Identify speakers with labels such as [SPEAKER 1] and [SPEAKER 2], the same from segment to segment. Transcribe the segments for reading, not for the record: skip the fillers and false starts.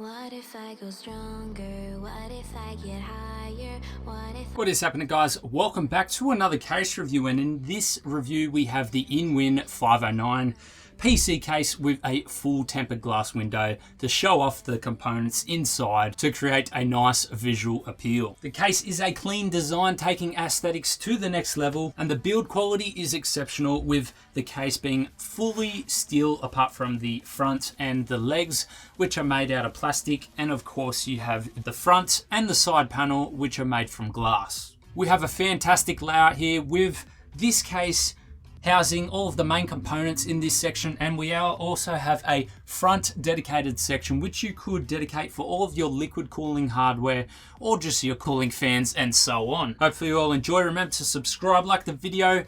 [SPEAKER 1] What if I go stronger? What if I get higher?
[SPEAKER 2] What is happening, guys? Welcome back to another case review, and in this review we have the inwin 509 PC case with a full tempered glass window to show off the components inside to create a nice visual appeal. The case is a clean design, taking aesthetics to the next level, and the build quality is exceptional, with the case being fully steel apart from the front and the legs, which are made out of plastic, and of course you have the front and the side panel, which are made from glass. We have a fantastic layout here with this case housing all of the main components in this section, and we also have a front dedicated section which you could dedicate for all of your liquid cooling hardware or just your cooling fans and so on. Hopefully you all enjoy. Remember to subscribe, like the video.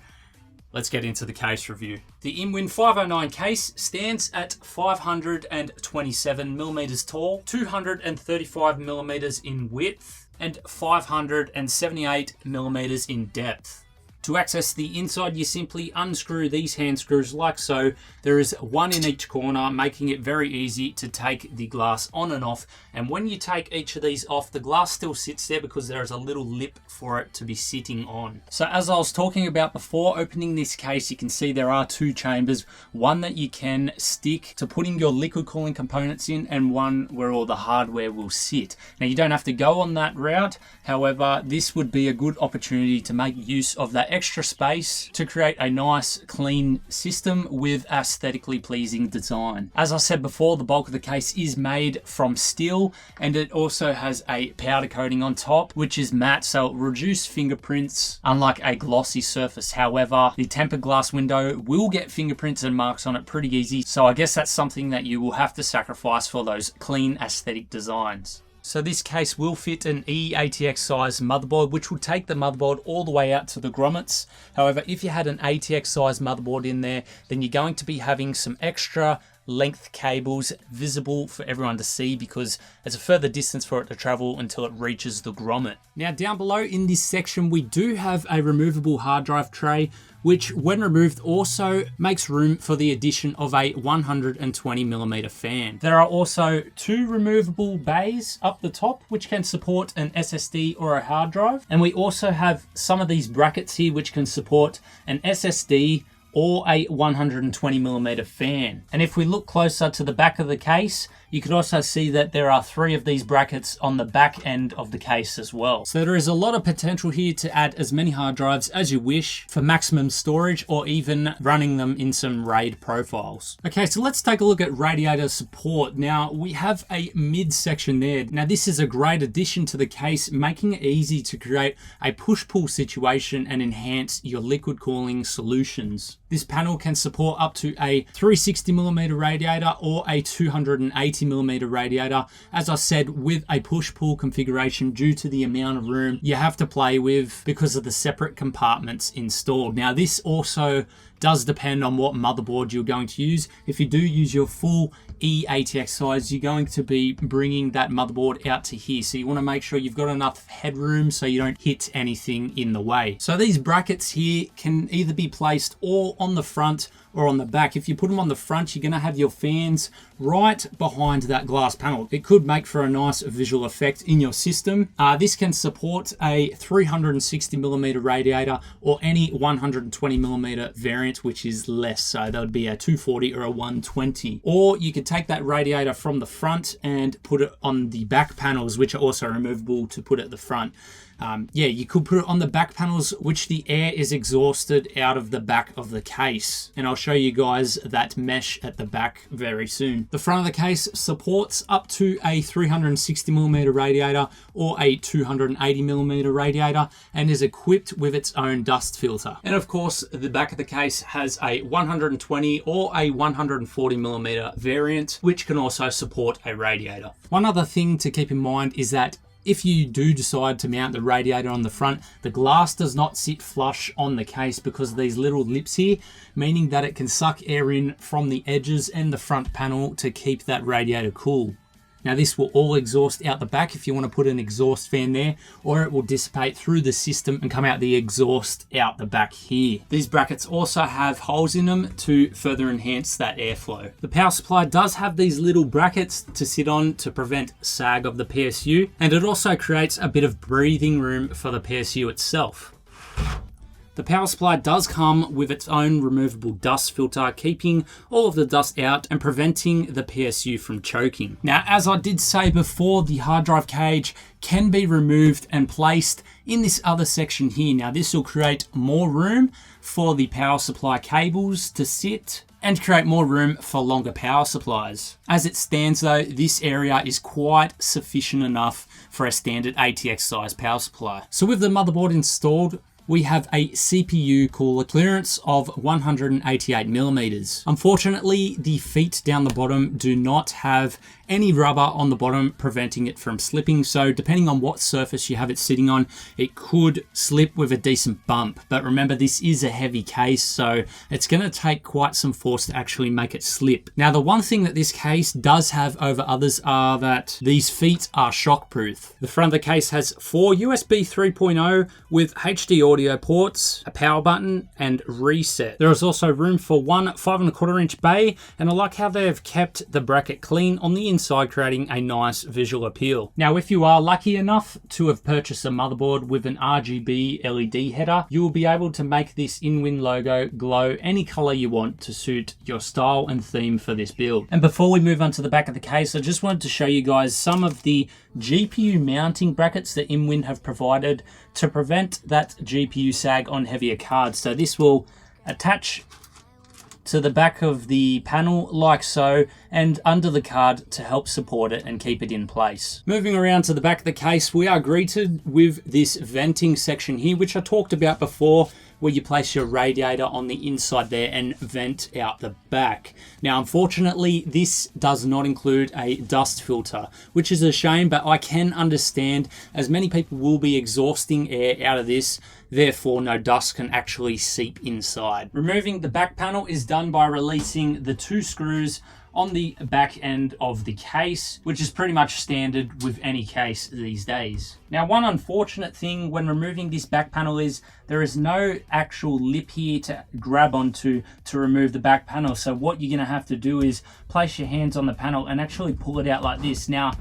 [SPEAKER 2] Let's get into the case review. The inwin 509 case stands at 527mm tall, 235mm in width, and 578mm in depth. To access the inside, you simply unscrew these hand screws like so. There is one in each corner, making it very easy to take the glass on and off. And when you take each of these off, the glass still sits there because there is a little lip for it to be sitting on. So as I was talking about before, opening this case, you can see there are two chambers. One that you can stick to putting your liquid cooling components in, and one where all the hardware will sit. Now you don't have to go on that route. However, this would be a good opportunity to make use of that extra space to create a nice clean system with aesthetically pleasing design. As I said before, the bulk of the case is made from steel, and it also has a powder coating on top which is matte, so it reduces fingerprints unlike a glossy surface. However, the tempered glass window will get fingerprints and marks on it pretty easy, so I guess that's something that you will have to sacrifice for those clean aesthetic designs. So this case will fit an eATX size motherboard, which will take the motherboard all the way out to the grommets. However, if you had an ATX size motherboard in there, then you're going to be having some extra length cables visible for everyone to see, because there's a further distance for it to travel until it reaches the grommet. Now down below in this section, we do have a removable hard drive tray, which when removed also makes room for the addition of a 120mm fan. There are also two removable bays up the top which can support an SSD or a hard drive, and we also have some of these brackets here which can support an SSD or a 120mm fan. And if we look closer to the back of the case, you could also see that there are three of these brackets on the back end of the case as well. So there is a lot of potential here to add as many hard drives as you wish for maximum storage, or even running them in some RAID profiles. Okay, so let's take a look at radiator support. Now we have a mid section there. Now this is a great addition to the case, making it easy to create a push-pull situation and enhance your liquid cooling solutions. This panel can support up to a 360mm radiator or a 280mm radiator. As I said, with a push-pull configuration, due to the amount of room you have to play with because of the separate compartments installed. Now this also does depend on what motherboard you're going to use. If you do use your full eATX size, you're going to be bringing that motherboard out to here. So you want to make sure you've got enough headroom so you don't hit anything in the way. So these brackets here can either be placed all on the front or on the back. If you put them on the front, you're going to have your fans right behind that glass panel. It could make for a nice visual effect in your system. This can support a 360mm radiator or any 120mm variant, which is less. So that would be a 240 or a 120. Or you could take that radiator from the front and put it on the back panels, which are also removable to put at the front. You could put it on the back panels, which the air is exhausted out of the back of the case. And I'll show you guys that mesh at the back very soon. The front of the case supports up to a 360mm radiator or a 280mm radiator, and is equipped with its own dust filter. And of course, the back of the case has a 120 or a 140mm variant, which can also support a radiator. One other thing to keep in mind is that if you do decide to mount the radiator on the front, the glass does not sit flush on the case because of these little lips here, meaning that it can suck air in from the edges and the front panel to keep that radiator cool. Now this will all exhaust out the back if you want to put an exhaust fan there, or it will dissipate through the system and come out the exhaust out the back here. These brackets also have holes in them to further enhance that airflow. The power supply does have these little brackets to sit on to prevent sag of the PSU, and it also creates a bit of breathing room for the PSU itself. The power supply does come with its own removable dust filter, keeping all of the dust out and preventing the PSU from choking. Now, as I did say before, the hard drive cage can be removed and placed in this other section here. Now, this will create more room for the power supply cables to sit and create more room for longer power supplies. As it stands though, this area is quite sufficient enough for a standard ATX size power supply. So with the motherboard installed, we have a CPU cooler clearance of 188 millimeters. Unfortunately, the feet down the bottom do not have any rubber on the bottom preventing it from slipping. So depending on what surface you have it sitting on, it could slip with a decent bump. But remember, this is a heavy case, so it's going to take quite some force to actually make it slip. Now, the one thing that this case does have over others are that these feet are shockproof. The front of the case has 4 USB 3.0 with HD audio ports, a power button, and reset. There is also room for one 5¼ inch bay, and I like how they have kept the bracket clean on the inside, creating a nice visual appeal. Now, if you are lucky enough to have purchased a motherboard with an RGB LED header, you will be able to make this inwin logo glow any color you want to suit your style and theme for this build. And before we move on to the back of the case, I just wanted to show you guys some of the GPU mounting brackets that inwin have provided to prevent that GPU sag on heavier cards. So this will attach to the back of the panel like so, and under the card to help support it and keep it in place. Moving around to the back of the case, we are greeted with this venting section here, which I talked about before, where you place your radiator on the inside there and vent out the back. Now, unfortunately, this does not include a dust filter, which is a shame, but I can understand as many people will be exhausting air out of this, therefore no dust can actually seep inside. Removing the back panel is done by releasing the 2 screws on the back end of the case, which is pretty much standard with any case these days. Now, one unfortunate thing when removing this back panel is there is no actual lip here to grab onto to remove the back panel. So what you're gonna have to do is place your hands on the panel and actually pull it out like this. Now,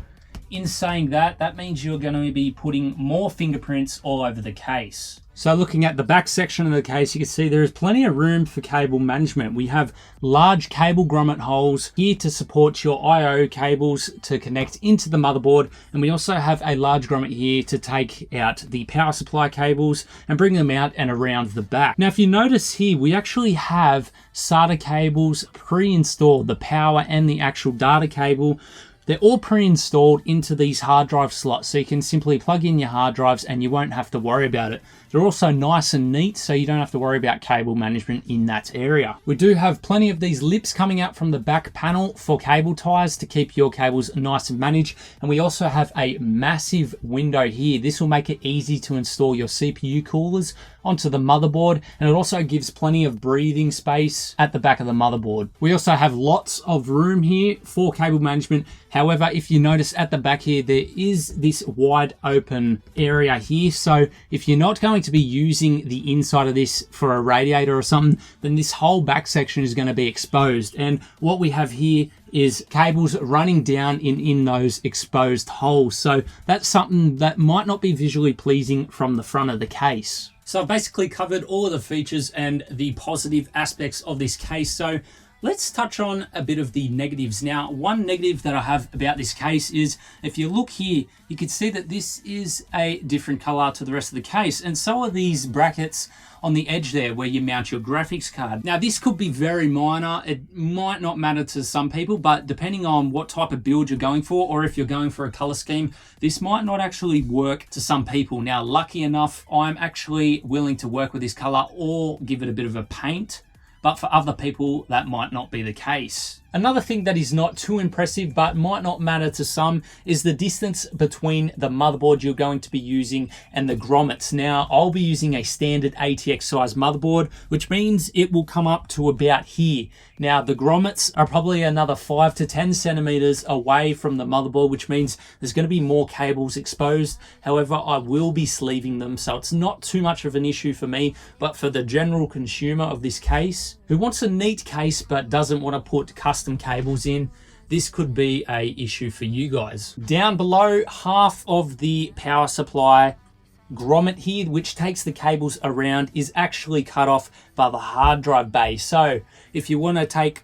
[SPEAKER 2] in saying that, that means you're going to be putting more fingerprints all over the case. So looking at the back section of the case, you can see there is plenty of room for cable management. We have large cable grommet holes here to support your I/O cables to connect into the motherboard. And we also have a large grommet here to take out the power supply cables and bring them out and around the back. Now, if you notice here, we actually have SATA cables pre-installed, the power and the actual data cable. They're all pre-installed into these hard drive slots, so you can simply plug in your hard drives and you won't have to worry about it. They're also nice and neat, so you don't have to worry about cable management in that area. We do have plenty of these lips coming out from the back panel for cable ties to keep your cables nice and managed. And we also have a massive window here. This will make it easy to install your CPU coolers onto the motherboard, and it also gives plenty of breathing space at the back of the motherboard. We also have lots of room here for cable management. However, if you notice at the back here, there is this wide open area here. So if you're not going to be using the inside of this for a radiator or something, then this whole back section is going to be exposed. And what we have here is cables running down in those exposed holes. So that's something that might not be visually pleasing from the front of the case. So I've basically covered all of the features and the positive aspects of this case. So let's touch on a bit of the negatives. Now, one negative that I have about this case is if you look here, you can see that this is a different color to the rest of the case. And so are these brackets on the edge there where you mount your graphics card. Now, this could be very minor. It might not matter to some people, but depending on what type of build you're going for, or if you're going for a color scheme, this might not actually work to some people. Now, lucky enough, I'm actually willing to work with this color or give it a bit of a paint. But for other people, that might not be the case. Another thing that is not too impressive but might not matter to some is the distance between the motherboard you're going to be using and the grommets. Now, I'll be using a standard ATX size motherboard, which means it will come up to about here. Now, the grommets are probably another 5 to 10 centimeters away from the motherboard, which means there's going to be more cables exposed. However, I will be sleeving them, so it's not too much of an issue for me, but for the general consumer of this case, who wants a neat case but doesn't want to put custom cables in, this could be a issue for you guys. Down below, half of the power supply grommet here, which takes the cables around, is actually cut off by the hard drive bay. So if you want to take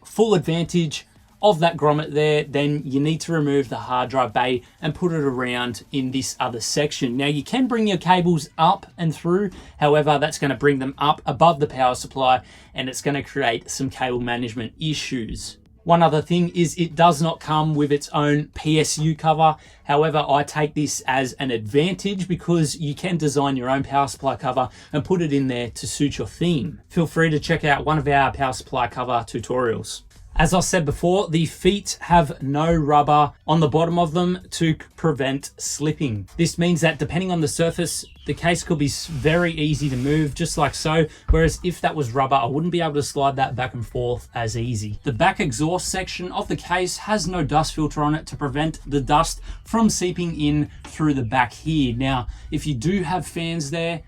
[SPEAKER 2] full advantage of that grommet there, then you need to remove the hard drive bay and put it around in this other section. Now, you can bring your cables up and through, however, that's going to bring them up above the power supply and it's going to create some cable management issues. One other thing is it does not come with its own PSU cover. However, I take this as an advantage because you can design your own power supply cover and put it in there to suit your theme. Feel free to check out one of our power supply cover tutorials. As I said before, the feet have no rubber on the bottom of them to prevent slipping. This means that depending on the surface, the case could be very easy to move, just like so. Whereas if that was rubber, I wouldn't be able to slide that back and forth as easy. The back exhaust section of the case has no dust filter on it to prevent the dust from seeping in through the back here. Now, if you do have fans there,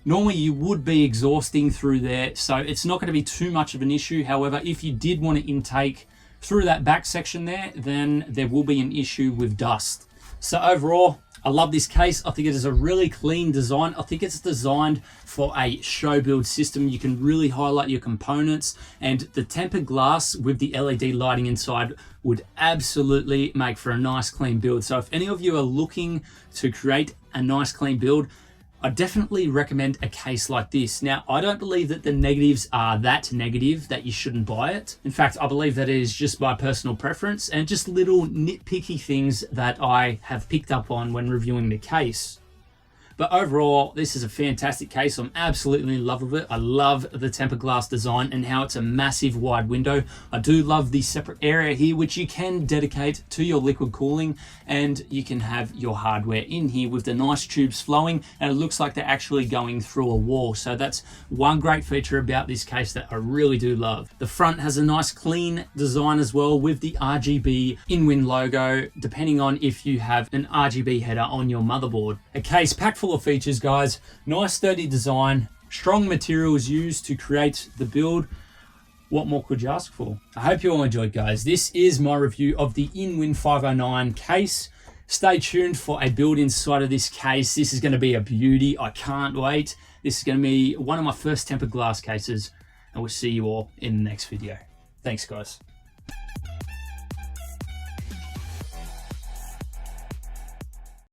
[SPEAKER 2] normally you would be exhausting through there, so it's not going to be too much of an issue. However, if you did want to intake through that back section there, then there will be an issue with dust. So overall, I love this case. I think it is a really clean design. I think it's designed for a show build system. You can really highlight your components, and the tempered glass with the LED lighting inside would absolutely make for a nice clean build. So if any of you are looking to create a nice clean build, I definitely recommend a case like this. Now, I don't believe that the negatives are that negative that you shouldn't buy it. In fact, I believe that it is just my personal preference and just little nitpicky things that I have picked up on when reviewing the case. But overall, this is a fantastic case. I'm absolutely in love with it. I love the tempered glass design and how it's a massive wide window. I do love the separate area here, which you can dedicate to your liquid cooling, and you can have your hardware in here with the nice tubes flowing, and it looks like they're actually going through a wall. So that's one great feature about this case that I really do love. The front has a nice clean design as well with the RGB inwin logo, depending on if you have an RGB header on your motherboard. A case packed full of features, guys. Nice sturdy design, strong materials used to create the build. What more could you ask for? I hope you all enjoyed, guys. This is my review of the inwin 509 case. Stay tuned for a build inside of this case. This is going to be a beauty. I can't wait. This is going to be one of my first tempered glass cases, and we'll see you all in the next video. Thanks, guys.